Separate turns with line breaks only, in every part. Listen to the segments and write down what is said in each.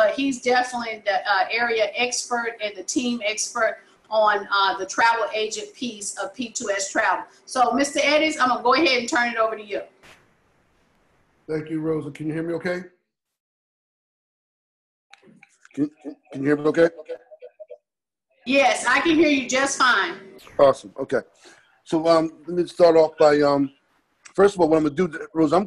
but he's definitely the area expert and the team expert on the travel agent piece of P2S Travel. So, Mr. Eddings, I'm gonna go ahead and turn it over to you.
Thank you, Rosa. Can you hear me okay? Can you hear me okay?
Yes, I can hear you just fine.
Awesome. Okay. So let me start off by first of all, what I'm gonna do, Rosa, I'm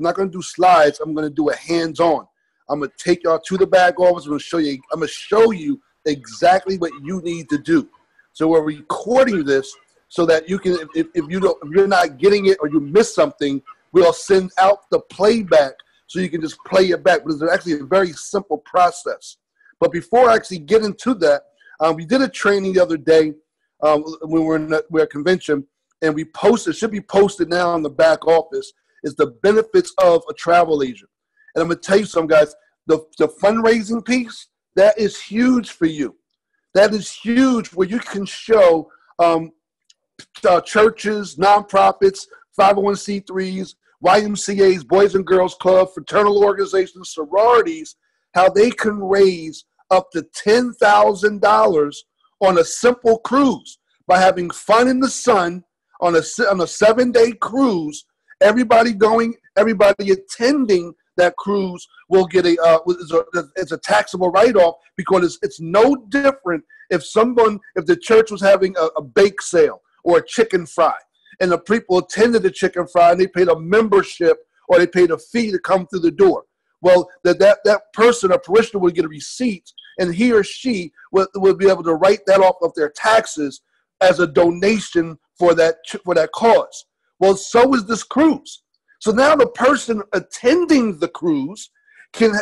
not gonna do slides. I'm gonna do a hands-on. I'm gonna take y'all to the back office. I'm gonna show you exactly what you need to do. So we're recording this so that you can, if you're not getting it or you miss something, we'll send out the playback so you can just play it back. But it's actually a very simple process. But before I actually get into that, we did a training the other day when we were at a convention, and we posted, should be posted now in the back office, is the benefits of a travel agent. And I'm going to tell you something, guys, the fundraising piece, that is huge for you. That is huge where you can show churches, nonprofits, 501c3s, YMCAs, Boys and Girls Club, fraternal organizations, sororities, how they can raise up to $10,000 on a simple cruise by having fun in the sun on a 7-day cruise. Everybody attending that cruise will get it's a taxable write-off, because it's no different if the church was having a bake sale or a chicken fry, and the people attended the chicken fry and they paid a membership or they paid a fee to come through the door. Well, that person or parishioner would get a receipt, and he or she will be able to write that off of their taxes as a donation for that cause. Well, so is this cruise. So now the person attending the cruise can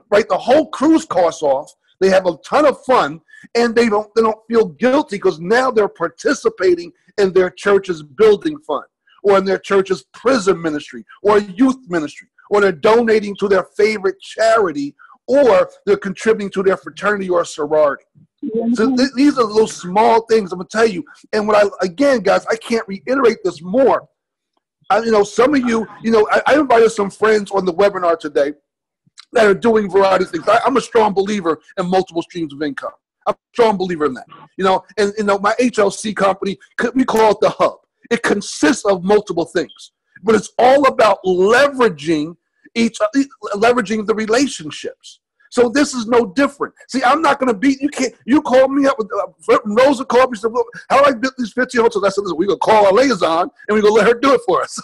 write the whole cruise cost off. They have a ton of fun, and they don't feel guilty because now they're participating in their church's building fund, or in their church's prison ministry, or youth ministry, or they're donating to their favorite charity, or they're contributing to their fraternity or sorority. So these are those small things I'm gonna tell you. And again, guys, I can't reiterate this more. Some of you, I invited some friends on the webinar today that are doing variety of things. I'm a strong believer in multiple streams of income. I'm a strong believer in that. And my HLC company, we call it the hub. It consists of multiple things, but it's all about leveraging the relationships. So this is no different. See, I'm not going to beat you called me up with Rosa called me. Said, well, how do I build these 50 hotels? I said, listen, we're going to call our liaison and we're going to let her do it for us.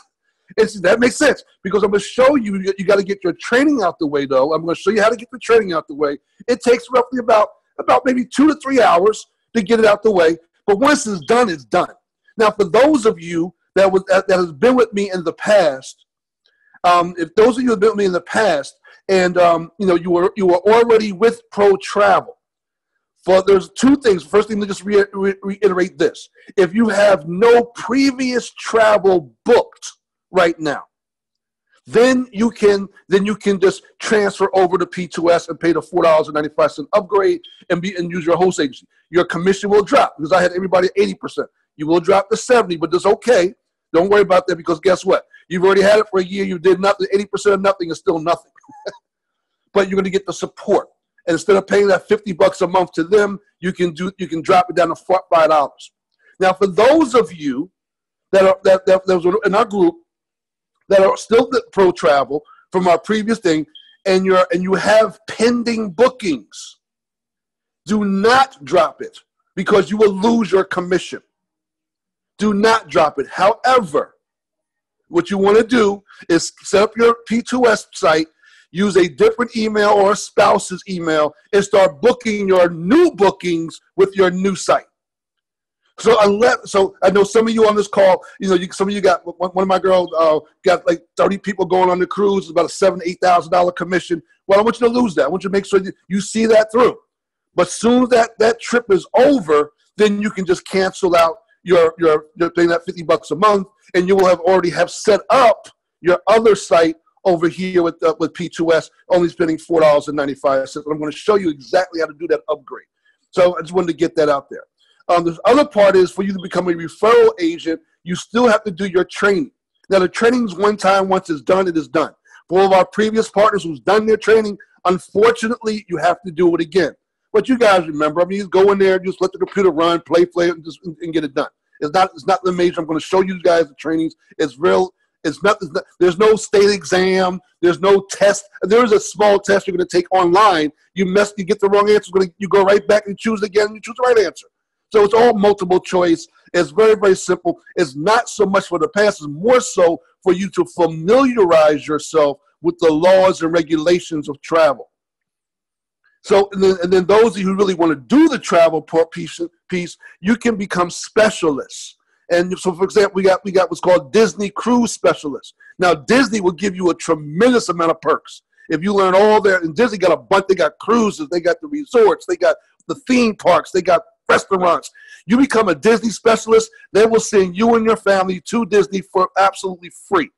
That makes sense, because I'm going to show you got to get your training out the way, though. I'm going to show you how to get the training out the way. It takes roughly about maybe 2 to 3 hours to get it out the way. But once it's done, it's done. Now, for those of you that has been with me in the past, if those of you have been with me in the past, and you were already with Pro Travel, there's two things. First thing, let me just reiterate this: if you have no previous travel booked right now, then you can just transfer over to P2S and pay the $4.95 upgrade and use your host agency. Your commission will drop, because I had everybody at 80%. You will drop to 70%, but that's okay. Don't worry about that, because guess what? You've already had it for a year. You did nothing. 80% of nothing is still nothing. But you're going to get the support. And instead of paying that $50 a month to them, you can drop it down to $5. Now, for those of you that was in our group that are still Pro Travel from our previous thing, and you have pending bookings, do not drop it, because you will lose your commission. Do not drop it. However, what you want to do is set up your P2S site, use a different email or a spouse's email, and start booking your new bookings with your new site. So I know some of you on this call, some of you got, one of my girls got like 30 people going on the cruise, about a $7,000 to $8,000 commission. Well, I want you to lose that. I want you to make sure you see that through. But as soon as that trip is over, then you can just cancel out you're paying that $50 a month, and you will already have set up your other site over here with P2S, only spending $4.95. I'm going to show you exactly how to do that upgrade. So I just wanted to get that out there. The other part is, for you to become a referral agent, you still have to do your training. Now, the training's one time. Once it's done, it is done. For all of our previous partners who's done their training, Unfortunately, you have to do it again. But you guys remember, I mean, you go in there, just let the computer run, play, and get it done. It's not the major. I'm going to show you guys the trainings. It's real. It's not, there's no state exam. There's no test. There is a small test you're going to take online. You get the wrong answer. You go right back and choose again, and you choose the right answer. So it's all multiple choice. It's very, very simple. It's not so much for the past. It's more so for you to familiarize yourself with the laws and regulations of travel. So, and then those of you who really want to do the travel piece, you can become specialists. And so, for example, we got what's called Disney Cruise Specialists. Now, Disney will give you a tremendous amount of perks. If you learn all their, and Disney got a bunch, they got cruises, they got the resorts, they got the theme parks, they got restaurants. You become a Disney specialist, they will send you and your family to Disney for absolutely free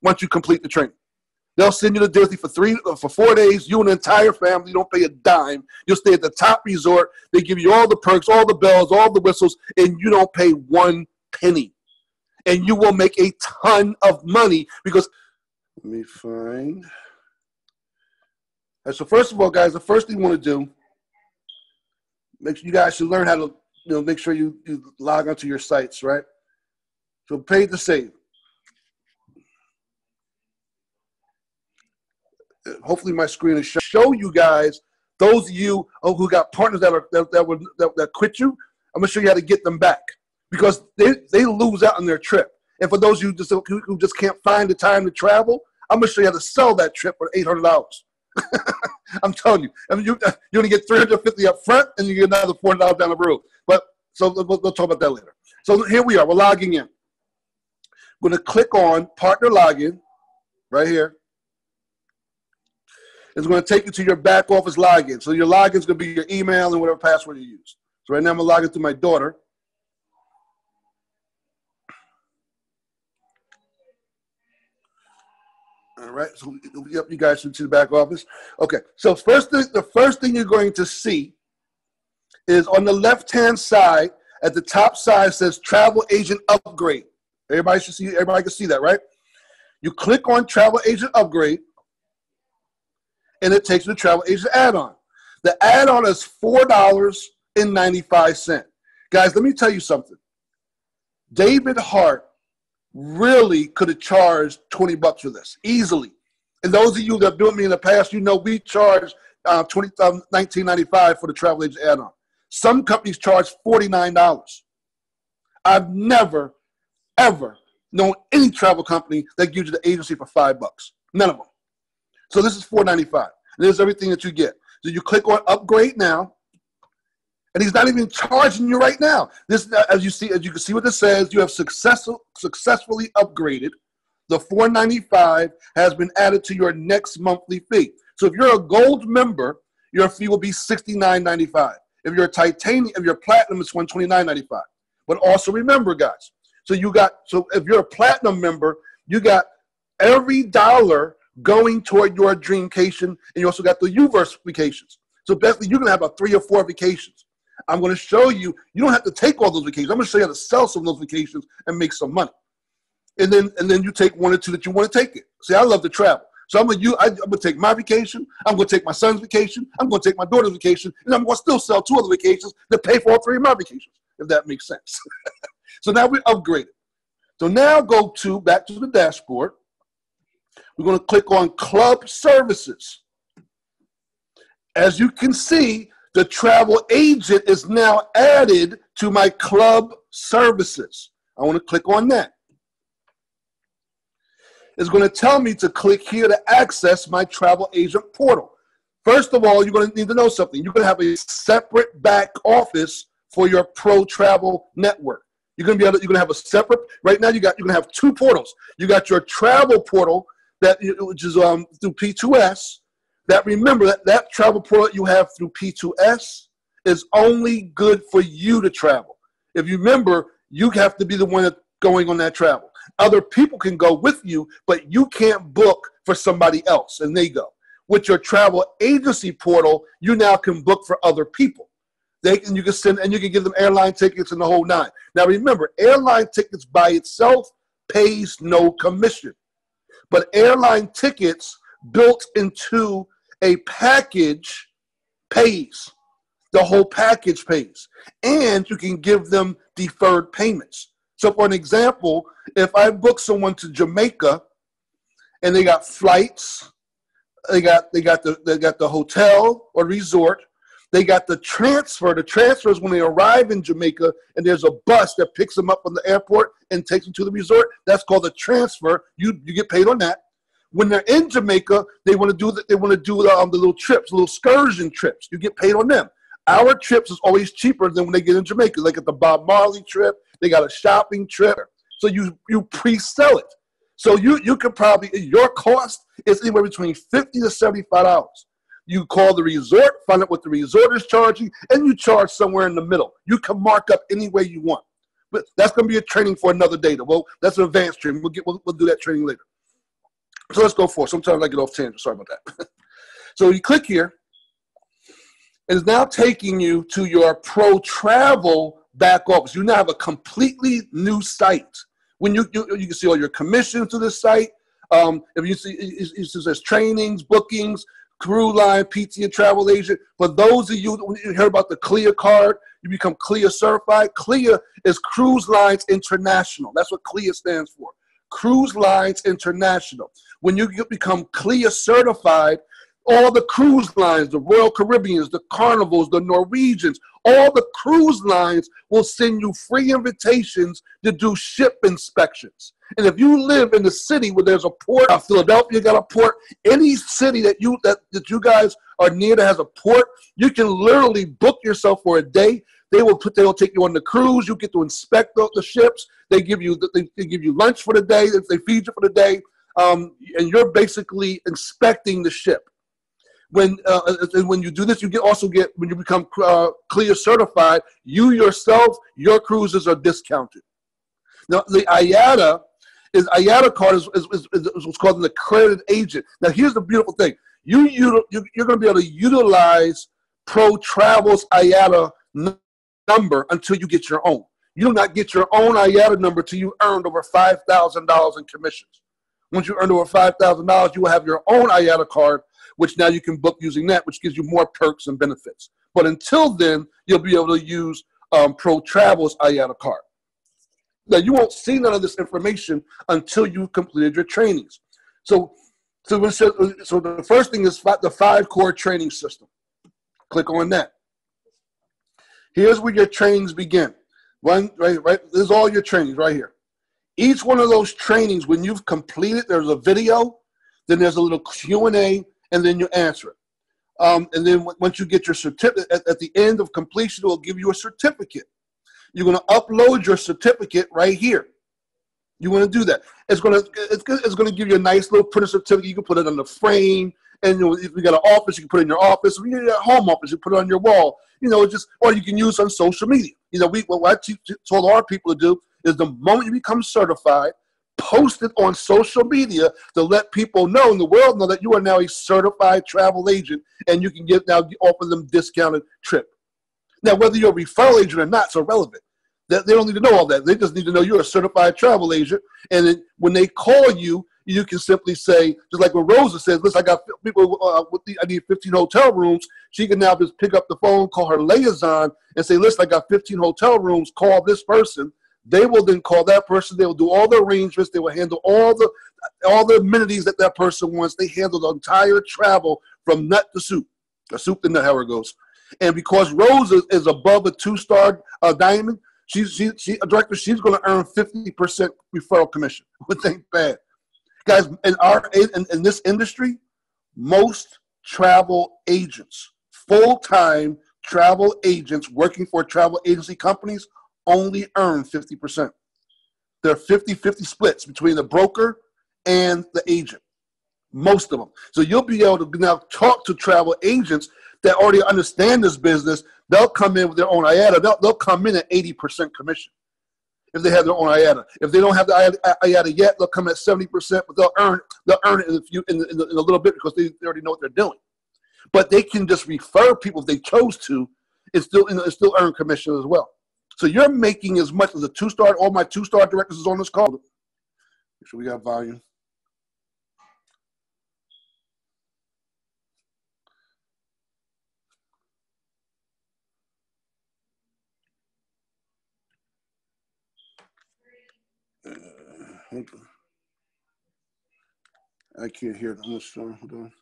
once you complete the training. They'll send you to Disney for 4 days. You and the entire family. You don't pay a dime. You'll stay at the top resort. They give you all the perks, all the bells, all the whistles, and you don't pay 1 penny. And you will make a ton of money because, let me find. So first of all, guys, the first thing you want to do, make sure you guys should learn how to, make sure you log onto your sites, right? So pay to save. Hopefully my screen is show you guys, those of you who got partners that quit you, I'm going to show you how to get them back because they lose out on their trip. And for those of you who just can't find the time to travel, I'm going to show you how to sell that trip for $800. I'm telling you. I mean, you're going to get $350 up front and you get another $400 down the road. But so we'll talk about that later. So here we are. We're logging in. I'm going to click on Partner Login right here. It's going to take you to your back office login. So your login is going to be your email and whatever password you use. So right now I'm going to log in through my daughter. All right. So yep, you guys should see the back office. Okay. So the first thing you're going to see is on the left-hand side, at the top side, it says Travel Agent Upgrade. Everybody can see that, right? You click on Travel Agent Upgrade. And it takes you to Travel Agent Add-on. The add-on is $4.95. Guys, let me tell you something. David Hart really could have charged $20 for this, easily. And those of you that have been with me in the past, you know we charge $19.95 for the Travel Agent Add-on. Some companies charge $49. I've never, ever known any travel company that gives you the agency for $5. None of them. So this is $4.95. There's everything that you get. So you click on Upgrade Now, and he's not even charging you right now. This, as you can see what this says, you have successfully upgraded. The $4.95 has been added to your next monthly fee. So if you're a gold member, your fee will be $69.95. If you're a titanium, if you're platinum, it's $129.95. But also remember, guys, so if you're a platinum member, you got every dollar going toward your dreamcation, and you also got the UVerse vacations. So basically, you're going to have about 3 or 4 vacations. I'm going to show you, you don't have to take all those vacations. I'm going to show you how to sell some of those vacations and make some money. And then you take 1 or 2 that you want to take it. See, I love to travel. So I'm going to take my vacation. I'm going to take my son's vacation. I'm going to take my daughter's vacation. And I'm going to still sell 2 other vacations that pay for all 3 of my vacations, if that makes sense. So now we're upgraded. So now go back to the dashboard. We're going to click on Club Services. As you can see, the travel agent is now added to my Club Services. I want to click on that. It's going to tell me to click here to access my travel agent portal. First of all, you're going to need to know something. You're going to have a separate back office for your Pro Travel network. You're going to have a separate. Right now, you're going to have 2 portals. You got your travel portal, which is through P2S. Remember that travel portal you have through P2S is only good for you to travel. If you remember, you have to be the one that's going on that travel. Other people can go with you, but you can't book for somebody else, and they go. With your travel agency portal, you now can book for other people. You can give them airline tickets and the whole 9. Now remember, airline tickets by itself pays no commission. But airline tickets built into a package pays. The whole package pays. And you can give them deferred payments. So for an example, if I book someone to Jamaica and they got flights, they got the hotel or resort, they got the transfer. The transfer is when they arrive in Jamaica and there's a bus that picks them up from the airport and takes them to the resort. That's called a transfer. You get paid on that. When they're in Jamaica, they want to do the little trips, little excursion trips. You get paid on them. Our trips is always cheaper than when they get in Jamaica. Like at the Bob Marley trip, they got a shopping trip. So you pre-sell it. So you could probably, your cost is anywhere between $50 to $75. You call the resort, find out what the resort is charging, and you charge somewhere in the middle. You can mark up any way you want. But that's going to be a training for another day. Well, that's an advanced training. We'll do that training later. So let's go for it. Sometimes I get off tangent. Sorry about that. So you click here. It's now taking you to your Pro Travel back office. You now have a completely new site. When you can see all your commissions to this site. If you see, it says trainings, bookings, cruise line, PT, and travel agent. For those of you when you hear about the CLIA card, you become CLIA certified. CLIA is Cruise Lines International. That's what CLIA stands for. Cruise Lines International. When you become CLIA certified, all the cruise lines, the Royal Caribbeans, the Carnivals, the Norwegians, all the cruise lines will send you free invitations to do ship inspections. And if you live in the city where there's a port, Philadelphia got a port, any city that you guys are near that has a port, you can literally book yourself for a day. They'll take you on the cruise. You get to inspect the ships. They give you lunch for the day. They feed you for the day, and you're basically inspecting the ship. When you do this, when you become CLIA certified, you yourself, your cruises are discounted. Now the IATA card is what's called an accredited agent. Now here's the beautiful thing: you're going to be able to utilize Pro Travel's IATA number until you get your own. You do not get your own IATA number till you earned over $5,000 in commissions. Once you earn over $5,000, you will have your own IATA card, which now you can book using that, which gives you more perks and benefits. But until then, you'll be able to use Pro Travel's IATA card. Now, you won't see none of this information until you've completed your trainings. So the first thing is the 5 core training system. Click on that. Here's where your trainings begin. Right. This is all your trainings right here. Each one of those trainings, when you've completed, there's a video, then there's a little Q&A, and then you answer it. And then once you get your certificate, at the end of completion, it will give you a certificate. You're going to upload your certificate right here. You want to do that. It's going to give you a nice little printed certificate. You can put it on the frame. And if you got an office, you can put it in your office. If you got a home office, you put it on your wall. Or you can use it on social media. What I told our people to do is the moment you become certified, post it on social media to let people know, and the world know, that you are now a certified travel agent, and you can offer them discounted trip. Now, whether you're a referral agent or not, it's irrelevant. They don't need to know all that. They just need to know you're a certified travel agent, and then when they call you, you can simply say, just like when Rosa says, listen, I got people, I need 15 hotel rooms. She can now just pick up the phone, call her liaison, and say, listen, I got 15 hotel rooms. Call this person. They will then call that person. They will do all the arrangements. They will handle all the amenities that person wants. They handle the entire travel from nut to soup, or soup to nut, however it goes. And because Rosa is above a 2-star diamond, she's a director. She's going to earn 50% referral commission. Which ain't bad. Guys, in this industry, most travel agents, full-time travel agents working for travel agency companies, only earn 50%. There are 50-50 splits between the broker and the agent, most of them. So you'll be able to now talk to travel agents that already understand this business. They'll come in with their own IATA. They'll come in at 80% commission if they have their own IATA. If they don't have the IATA yet, they'll come at 70%, but they'll earn it in a little bit because they already know what they're doing. But they can just refer people if they chose to. It's still earn commission as well. So you're making as much as a 2-star. All my 2-star directors is on this call. Make sure we got volume. Hold on. I can't hear it on this phone. Hold on.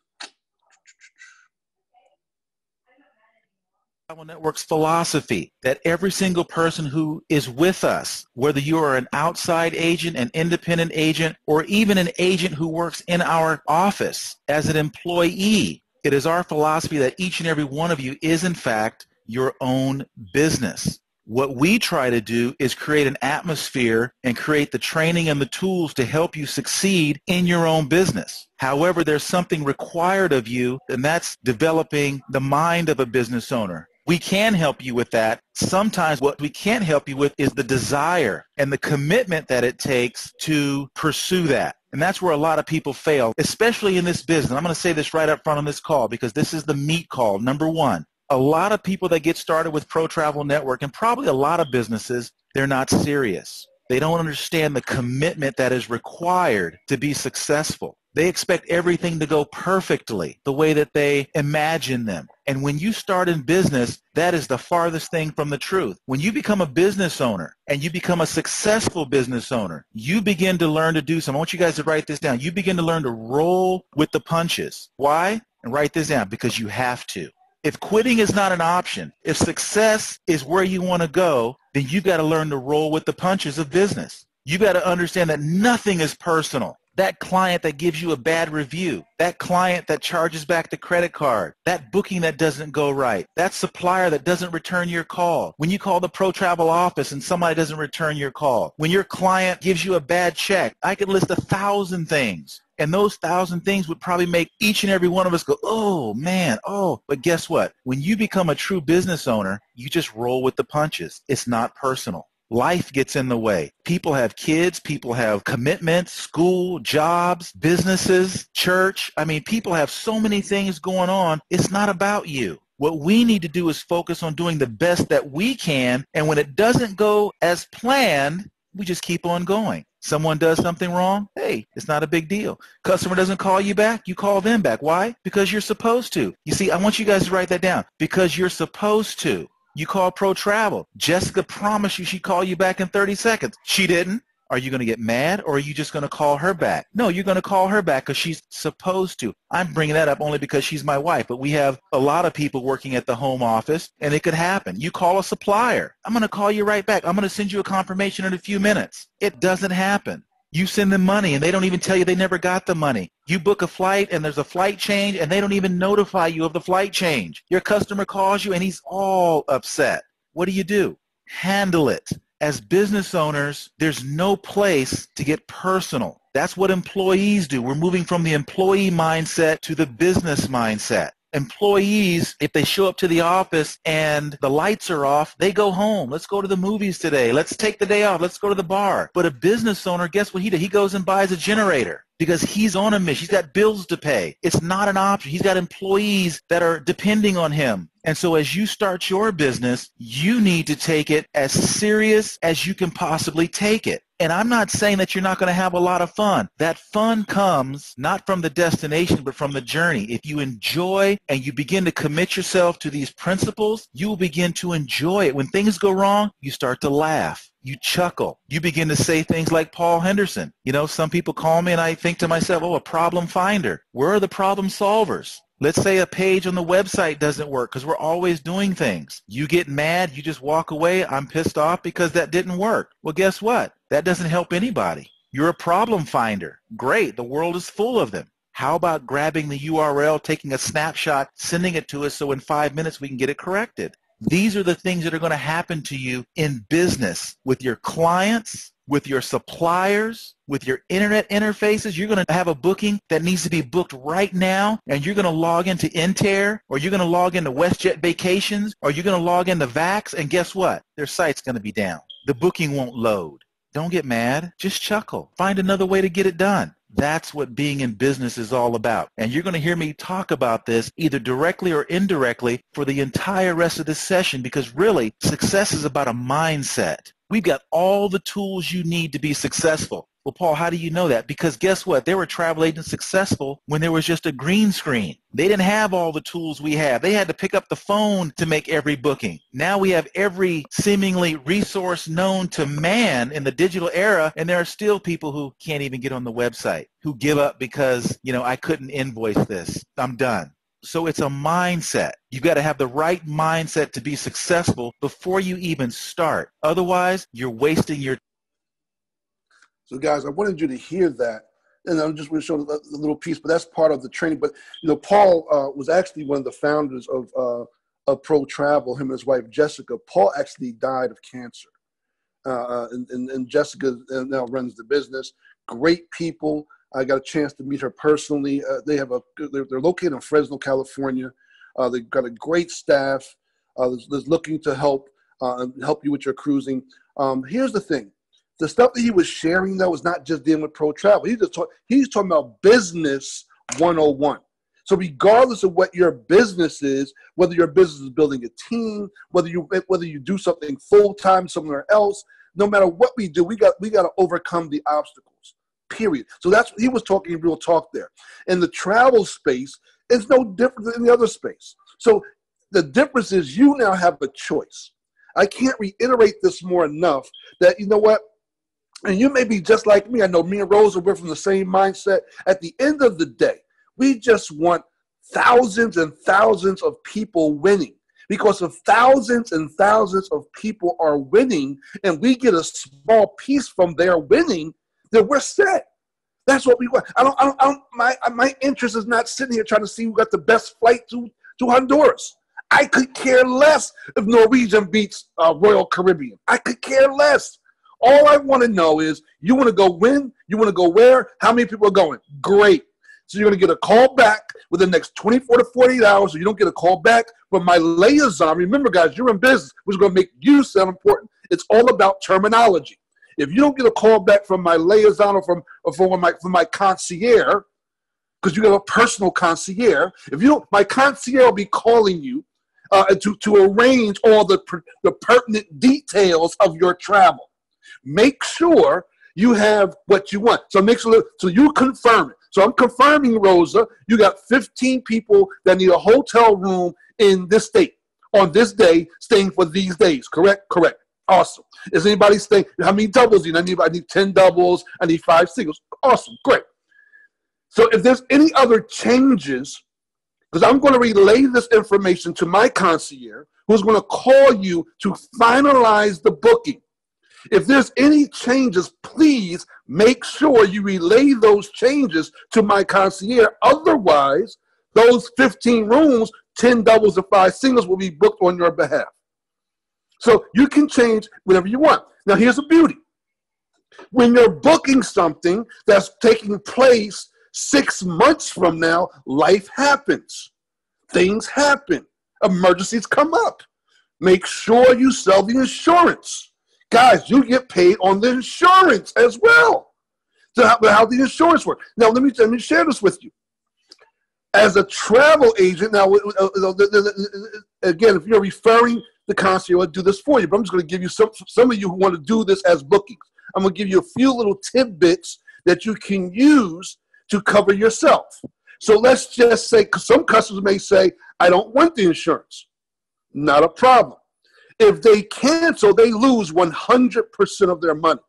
Travel Network's philosophy that every single person who is with us, whether you are an outside agent, an independent agent, or even an agent who works in our office as an employee, it is our philosophy that each and every one of you is, in fact, your own business. What we try to do is create an atmosphere and create the training and the tools to help you succeed in your own business. However, there's something required of you, and that's developing the mind of a business owner. We can help you with that. Sometimes what we can't help you with is the desire and the commitment that it takes to pursue that. And that's where a lot of people fail, especially in this business. I'm going to say this right up front on this call because this is the meat call. Number one, a lot of people that get started with Pro Travel Network, and probably a lot of businesses, they're not serious. They don't understand the commitment that is required to be successful. They expect everything to go perfectly the way that they imagine them. And when you start in business, that is the farthest thing from the truth. When you become a business owner and you become a successful business owner, you begin to learn to do something. I want you guys to write this down. You begin to learn to roll with the punches. Why? And write this down, because you have to. If quitting is not an option, if success is where you want to go, then you've got to learn to roll with the punches of business. You got to understand that nothing is personal. That client that gives you a bad review, that client that charges back the credit card, that booking that doesn't go right, that supplier that doesn't return your call, when you call the Pro Travel office and somebody doesn't return your call, when your client gives you a bad check, I could list 1,000 things. And those 1,000 things would probably make each and every one of us go, oh, man, oh. But guess what? When you become a true business owner, you just roll with the punches. It's not personal. Life gets in the way. People have kids. People have commitments, school, jobs, businesses, church. I mean, people have so many things going on. It's not about you. What we need to do is focus on doing the best that we can. And when it doesn't go as planned, we just keep on going. Someone does something wrong, hey, it's not a big deal. Customer doesn't call you back, you call them back. Why? Because you're supposed to. You see, I want you guys to write that down. Because you're supposed to. You call Pro Travel. Jessica promised you she'd call you back in 30 seconds. She didn't. Are you going to get mad, or are you just going to call her back? No, you're going to call her back because she's supposed to. I'm bringing that up only because she's my wife, but we have a lot of people working at the home office, and it could happen. You call a supplier. I'm going to call you right back. I'm going to send you a confirmation in a few minutes. It doesn't happen. You send them money, and they don't even tell you they never got the money. You book a flight, and there's a flight change, and they don't even notify you of the flight change. Your customer calls you, and he's all upset. What do? Handle it. As business owners, there's no place to get personal. That's what employees do. We're moving from the employee mindset to the business mindset. Employees, if they show up to the office and the lights are off, they go home. Let's go to the movies today. Let's take the day off. Let's go to the bar. But a business owner, guess what he does? He goes and buys a generator because he's on a mission. He's got bills to pay. It's not an option. He's got employees that are depending on him. And so as you start your business, you need to take it as serious as you can possibly take it. And I'm not saying that you're not going to have a lot of fun. That fun comes not from the destination, but from the journey. If you enjoy and you begin to commit yourself to these principles, you will begin to enjoy it. When things go wrong, you start to laugh. You chuckle. You begin to say things like Paul Henderson. You know, some people call me and I think to myself, oh, a problem finder. Where are the problem solvers? Let's say a page on the website doesn't work because we're always doing things. You get mad, you just walk away. I'm pissed off because that didn't work. Well, guess what? That doesn't help anybody. You're a problem finder. Great. The world is full of them. How about grabbing the URL, taking a snapshot, sending it to us so in 5 minutes we can get it corrected? These are the things that are going to happen to you in business with your clients, with your suppliers, with your internet interfaces. You're going to have a booking that needs to be booked right now, and you're going to log into Intair, or you're going to log into WestJet Vacations, or you're going to log into Vax, and guess what? Their site's going to be down. The booking won't load. Don't get mad. Just chuckle. Find another way to get it done. That's what being in business is all about. And you're going to hear me talk about this either directly or indirectly for the entire rest of this session, because really success is about a mindset. We've got all the tools you need to be successful. Well, Paul, how do you know that? Because guess what? There were travel agents successful when there was just a green screen. They didn't have all the tools we have. They had to pick up the phone to make every booking. Now we have every seemingly resource known to man in the digital era, and there are still people who can't even get on the website, who give up because, I couldn't invoice this. I'm done. So it's a mindset. You've got to have the right mindset to be successful before you even start. Otherwise, you're wasting your time.
So guys, I wanted you to hear that. And I'm just going to show the little piece, but that's part of the training. But, Paul was actually one of the founders of Pro Travel, him and his wife, Jessica. Paul actually died of cancer. And Jessica now runs the business. Great people. I got a chance to meet her personally. They're located in Fresno, California. They've got a great staff that's looking to help you with your cruising. Here's the thing. The stuff that he was sharing, though, is not just dealing with pro travel. He's talking about business 101. So regardless of what your business is, whether your business is building a team, whether you do something full-time somewhere else, no matter what we do, we got to overcome the obstacles, period. So that's what he was talking real talk there. In the travel space, it's no different than the other space. So the difference is you now have a choice. I can't reiterate this more enough that, you know what? And you may be just like me. I know me and Rosa, we're from the same mindset. At the end of the day, we just want thousands and thousands of people winning. Because if thousands and thousands of people are winning and we get a small piece from their winning, then we're set. That's what we want. My interest is not sitting here trying to see who got the best flight to Honduras. I could care less if Norwegian beats Royal Caribbean. I could care less. All I want to know is, you want to go when? You want to go where? How many people are going? Great. So you're going to get a call back within the next 24 to 48 hours, or you don't get a call back from my liaison. Remember, guys, you're in business, which is going to make you sound important. It's all about terminology. If you don't get a call back from my liaison or from my concierge, because you got a personal concierge, my concierge will be calling you to arrange all the pertinent details of your travel. Make sure you have what you want. So you confirm it. So I'm confirming, Rosa, you got 15 people that need a hotel room in this state on this day, staying for these days. Correct? Correct. Awesome. Is anybody staying? How many doubles do you need? I need 10 doubles. I need 5 singles. Awesome. Great. So if there's any other changes, because I'm going to relay this information to my concierge, who's going to call you to finalize the booking. If there's any changes, please make sure you relay those changes to my concierge. Otherwise, those 15 rooms, 10 doubles and 5 singles will be booked on your behalf. So you can change whatever you want. Now, here's the beauty. When you're booking something that's taking place 6 months from now, life happens. Things happen. Emergencies come up. Make sure you sell the insurance. Guys, you get paid on the insurance as well. So how the insurance works. Now, let me share this with you. As a travel agent, now, again, if you're referring the concierge, I'll do this for you, but I'm just going to give you some of you who want to do this as bookings. I'm going to give you a few little tidbits that you can use to cover yourself. So let's just say, because some customers may say, I don't want the insurance. Not a problem. If they cancel, they lose 100% of their money.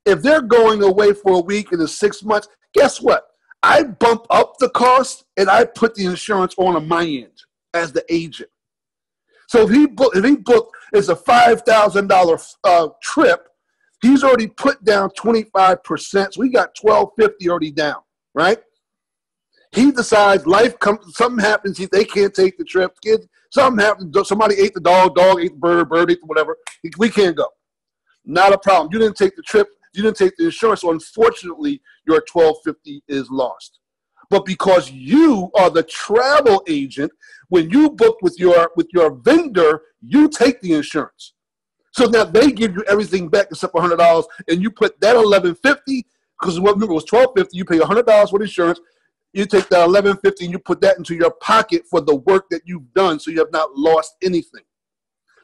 If they're going away for a week and it's 6 months, guess what? I bump up the cost and I put the insurance on my end as the agent. So if he booked, it's a $5,000 trip, he's already put down 25%. So he got $1,250 already down, right? He decides something happens, they can't take the trip. Something happened, somebody ate the dog ate the bird ate the whatever. We can't go. Not a problem. You didn't take the trip. You didn't take the insurance. So unfortunately, your $1,250 is lost. But because you are the travel agent, when you book with your vendor, you take the insurance. So now they give you everything back except for $100, and you put that $1,150, because remember it was $1,250. You pay $100 for the insurance. You take that $1,150 and you put that into your pocket for the work that you've done, so you have not lost anything.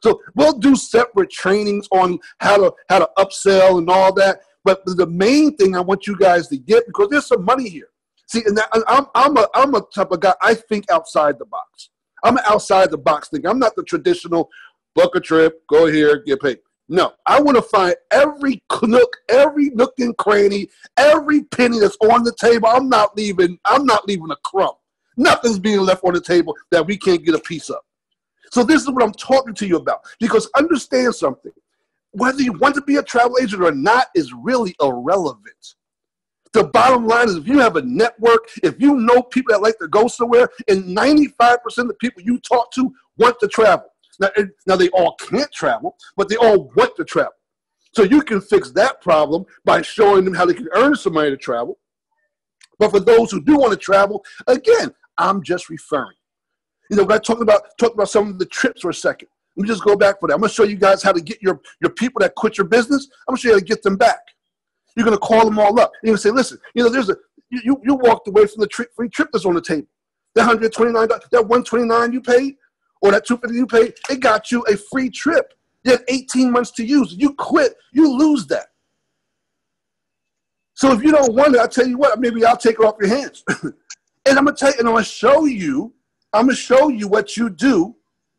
So we'll do separate trainings on how to upsell and all that. But the main thing I want you guys to get, because there's some money here. See, and I'm a type of guy, I think outside the box. I'm an outside the box thinker. I'm not the traditional book a trip, go here, get paid. No, I want to find every nook and cranny, every penny that's on the table. I'm not leaving a crumb. Nothing's being left on the table that we can't get a piece of. So this is what I'm talking to you about. Because understand something. Whether you want to be a travel agent or not is really irrelevant. The bottom line is if you have a network, if you know people that like to go somewhere, and 95% of the people you talk to want to travel. Now they all can't travel, but they all want to travel. So you can fix that problem by showing them how they can earn some money to travel. But for those who do want to travel, again, I'm just referring. You know, when I talk about some of the trips for a second, let me just go back for that. I'm going to show you guys how to get your people that quit your business. I'm going to show you how to get them back. You're going to call them all up. You're going to say, listen, you know, you walked away from the free trip that's on the table. That $129, that $129 you paid, or that $250 you paid, it got you a free trip. You had 18 months to use it. You quit, you lose that. So if you don't want it, I'll tell you what, maybe I'll take it off your hands. And I'm going to tell you, and I'm going to show you what you do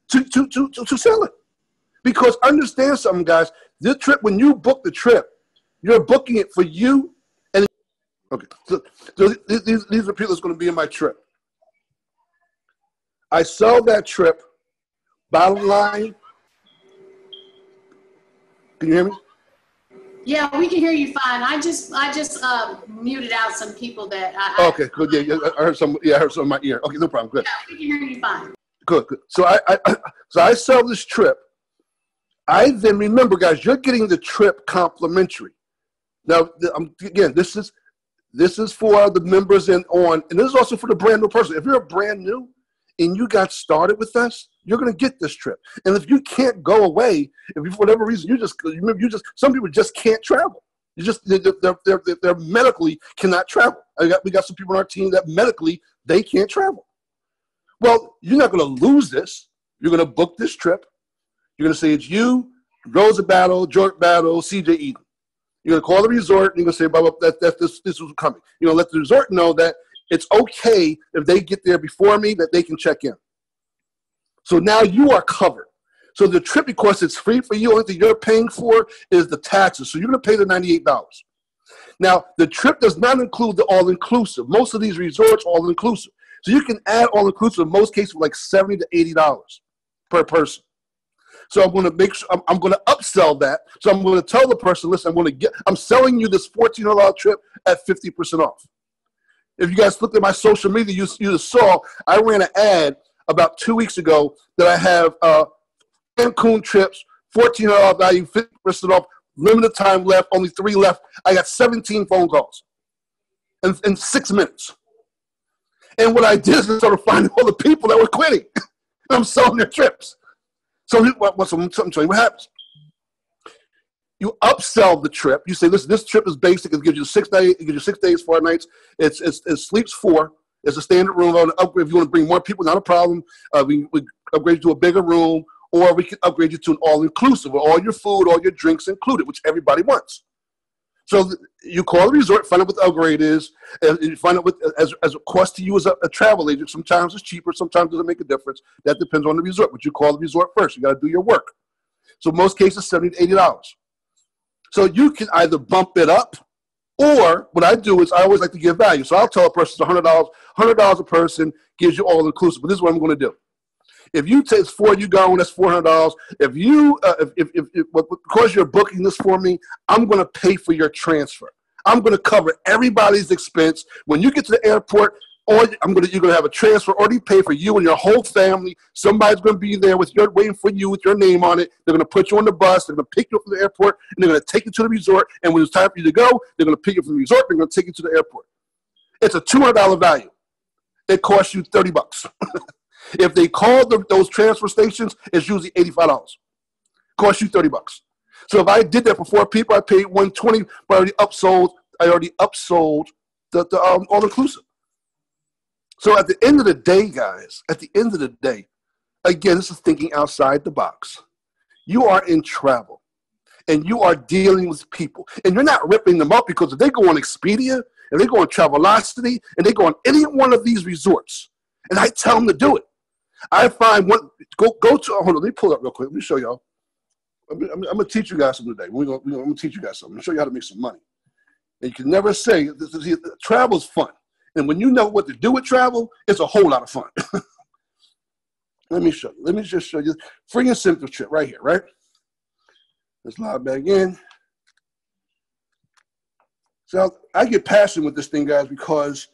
to sell it. Because understand something, guys. This trip, when you book the trip, you're booking it for you. And okay, so these are people that's going to be in my trip. I sell that trip. Bottom line. Can you hear me?
Yeah, we can hear you fine. I just muted out some people that
okay, good. Yeah, I heard some. Yeah, I heard some in my ear. Okay, no problem. Good.
Yeah, we can hear you fine.
Good. So I sell this trip. I then remember, guys, you're getting the trip complimentary. Now, again, this is for the members and this is also for the brand new person. If you're brand new and you got started with us, you're going to get this trip. And if you can't go away, if you, for whatever reason, some people just can't travel. They're medically cannot travel. We got some people on our team that medically they can't travel. Well, you're not going to lose this. You're going to book this trip. You're going to say it's you, Rosa Battle, George Battle, CJ Eden. You're going to call the resort, and you're going to say, blah, blah, that this was coming. You're going to let the resort know that it's okay if they get there before me, that they can check in. So now you are covered. So the trip, because it's free for you, only thing you're paying for is the taxes. So you're going to pay the $98. Now, the trip does not include the all-inclusive. Most of these resorts are all-inclusive. So you can add all-inclusive in most cases for like $70 to $80 per person. So I'm going to make sure I'm going to upsell that. So I'm going to tell the person, listen, I'm selling you this $1,400 trip at 50% off. If you guys looked at my social media, you just saw I ran an ad about 2 weeks ago that I have Cancun trips, $1,400 value, 50% off, limited time left, only 3 left. I got 17 phone calls in 6 minutes. And what I did is I started finding all the people that were quitting. I'm selling their trips. So I'm telling you what happens. You upsell the trip. You say, listen, this trip is basic. It gives you 6 days. It gives you 6 days, 4 nights. It sleeps 4. It's a standard room. Upgrade if you want to bring more people, not a problem. We upgrade you to a bigger room, or we can upgrade you to an all-inclusive, with all your food, all your drinks included, which everybody wants. So you call the resort, find out what the upgrade is, and you find out what as a cost to you as a travel agent. Sometimes it's cheaper, sometimes it doesn't make a difference. That depends on the resort, but you call the resort first. You got to do your work. So most cases, $70 to $80. So you can either bump it up, or what I do is I always like to give value. So I'll tell a person it's $100. $100 a person gives you all inclusive. But this is what I'm going to do. If you take 4, you go, that's $400. If you, because you're booking this for me, I'm going to pay for your transfer. I'm going to cover everybody's expense. When you get to the airport, you're going to have a transfer already paid for you and your whole family. Somebody's going to be there waiting for you with your name on it. They're going to put you on the bus. They're going to pick you up from the airport, and they're going to take you to the resort. And when it's time for you to go, they're going to pick you from the resort. They're going to take you to the airport. It's a $200 value. It costs you $30. If they call those transfer stations, it's usually $85. Costs you $30. So if I did that for 4 people, I paid $120, but I already upsold the all-inclusive. So at the end of the day, guys, again, this is thinking outside the box. You are in travel. and you are dealing with people. And you're not ripping them up, because if they go on Expedia and they go on Travelocity and they go on any one of these resorts, and I tell them to do it, I find one, go to, hold on, let me pull it up real quick. Let me show y'all. I'm going to teach you guys something today. I'm going to teach you guys something. I'm going to show you how to make some money. And you can never say, travel's fun. And when you know what to do with travel, it's a whole lot of fun. Let me show you. Let me just show you. Free and simple trip right here, right? Let's log back in. So I get passionate with this thing, guys, because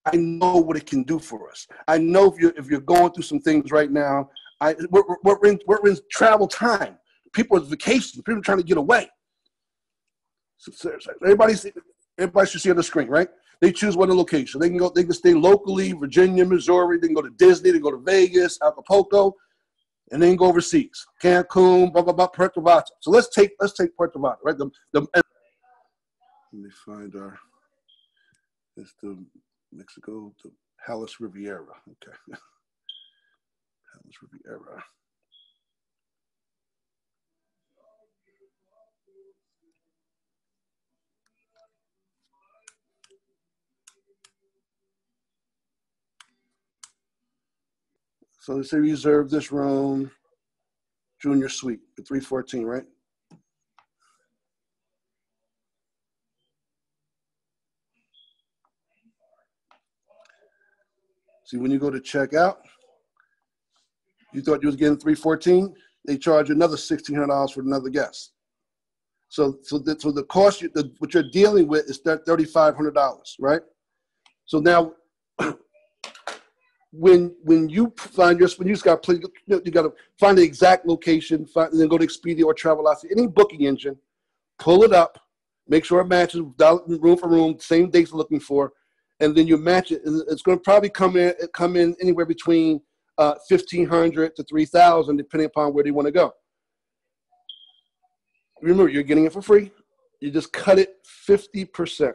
I know what it can do for us. I know if you're going through some things right now, we're in travel time. People are vacations. People are trying to get away. So everybody should see on the screen, right? They choose one location. They can stay locally, Virginia, Missouri. They can go to Disney. They can go to Vegas, Acapulco, and then go overseas, Cancun, blah blah blah, Puerto Vallarta. So let's take Puerto Vallarta, right? Let me find it's the Mexico, the Palace Riviera. Okay, Palace Riviera. So they say reserve this room, junior suite at 314, right? See, when you go to check out, you thought you was getting 314. They charge you another $1,600 for another guest. So the cost what you're dealing with is $3,500, right? So now, when you find you just got to find the exact location, and then go to Expedia or Travelocity, any booking engine, pull it up, make sure it matches room for room, same dates you're looking for, and then you match it, and it's going to probably come in anywhere between $1,500 to $3,000, depending upon where they want to go. Remember, you're getting it for free. You just cut it 50%.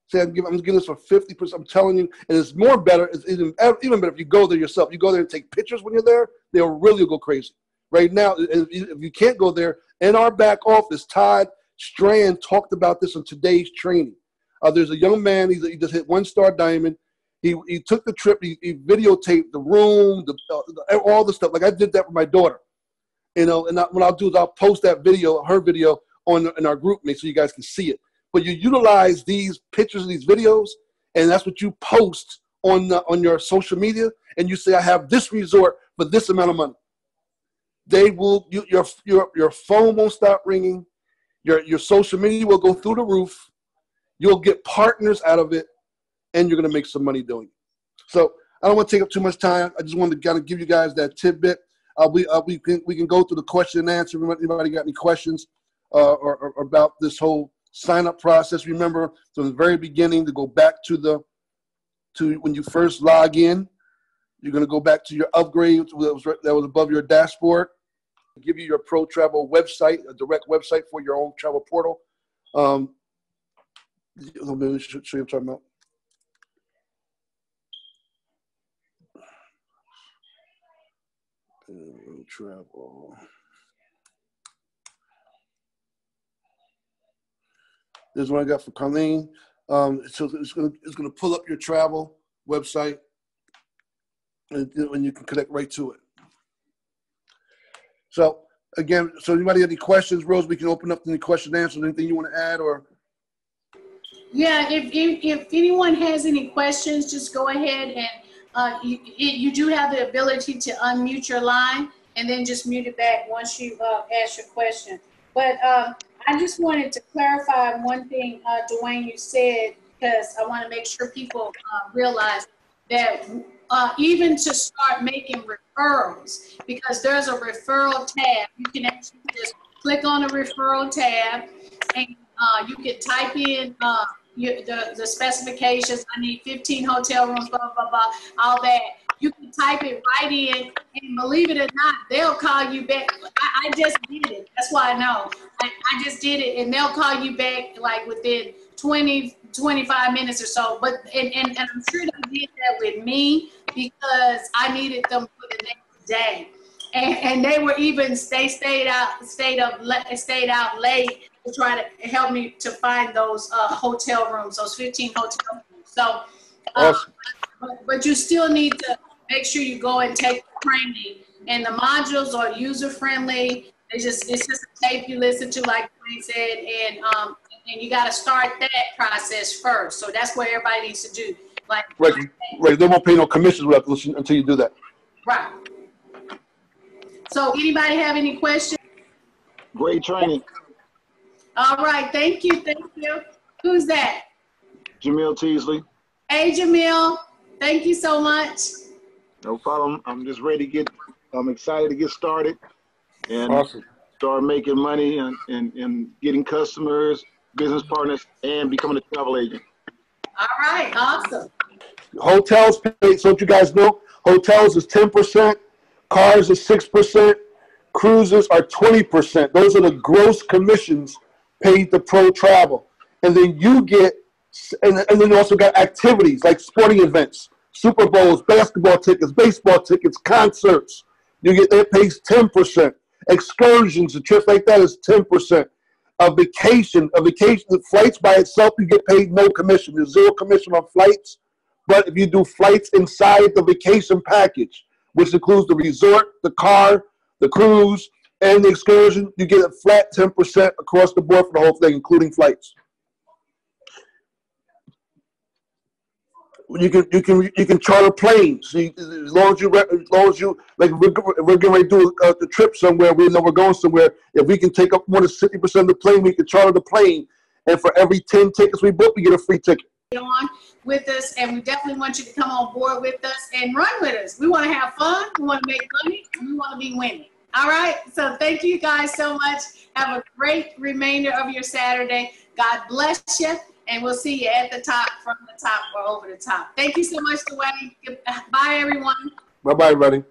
Say, I'm giving this for 50%. I'm telling you, and it's more better. It's even better if you go there yourself. You go there and take pictures when you're there. They'll really go crazy. Right now, if you can't go there, in our back office, Todd Strand talked about this in today's training. There's a young man. He just hit 1-star diamond. He took the trip. He videotaped the room, all the stuff. Like I did that for my daughter. And what I'll do is I'll post that video, her video, in our group mate so you guys can see it. But you utilize these pictures and these videos, and that's what you post on your social media, and you say, I have this resort for this amount of money. They will, your phone won't stop ringing, your social media will go through the roof, you'll get partners out of it, and you're gonna make some money doing it. So I don't want to take up too much time. I just wanted to kind of give you guys that tidbit. We can go through the question and answer. Anybody got any questions or about this whole sign-up process? Remember, from the very beginning, to go back to when you first log in, you're going to go back to your upgrade that was above your dashboard. Give you your Pro Travel website, a direct website for your own travel portal. Let me show you what I'm talking about. Travel. This is what I got for Colleen. So it's gonna pull up your travel website, and you can connect right to it. So again, so anybody have any questions, Rose? We can open up to any question and answers. Anything you want to add, or?
Yeah, if anyone has any questions, just go ahead and you do have the ability to unmute your line and then just mute it back once you ask your question. But I just wanted to clarify one thing, Dwayne, you said, because I want to make sure people realize that even to start making referrals, because there's a referral tab, you can actually just click on the referral tab and you can type in the specifications. I need 15 hotel rooms, blah, blah, blah, all that. You can type it right in, and believe it or not, they'll call you back. I just did it. That's why I know. I just did it, and they'll call you back like within 20, 25 minutes or so. But and I'm sure they did that with me because I needed them for the next day. And they were even, they stayed out late to try to help me to find those hotel rooms, those 15 hotel rooms. So,
Awesome.
but you still need to make sure you go and take the training. And the modules are user friendly. It's just a tape you listen to, like Dwayne said, and you got to start that process first. So that's what everybody needs to do. Like,
right. They won't pay no commissions until you do that.
Right. So anybody have any questions?
Great training.
All right, thank you. Who's that?
Jamil Teasley.
Hey, Jamil, thank you so much.
No problem. I'm just ready to I'm excited to get started and
Awesome.
start making money and getting customers, business partners, and becoming a travel agent.
All right, awesome.
Hotels pay, so what you guys know, hotels is 10%, cars is 6%, cruises are 20%. Those are the gross commissions paid to Pro Travel. And then you get, and then you also got activities like sporting events, Super Bowls, basketball tickets, baseball tickets, concerts. You get, that pays 10%. Excursions and trips like that is 10%. A vacation, the flights by itself, you get paid no commission. There's 0 commission on flights. But if you do flights inside the vacation package, which includes the resort, the car, the cruise, and the excursion, you get a flat 10% across the board for the whole thing, including flights. You can charter planes. As long as you like, we're getting ready to do the trip somewhere. We know we're going somewhere. If we can take up more than 60% of the plane, we can charter the plane. And for every 10 tickets we book, we get a free ticket.
On with us, and we definitely want you to come on board with us and run with us. We want to have fun, we want to make money, and we want to be winning. All right, so thank you guys so much. Have a great remainder of your Saturday. God bless you, and we'll see you at the top, from the top, or over the top. Thank you so much, Dwayne. Bye, everyone.
Bye-bye, everybody.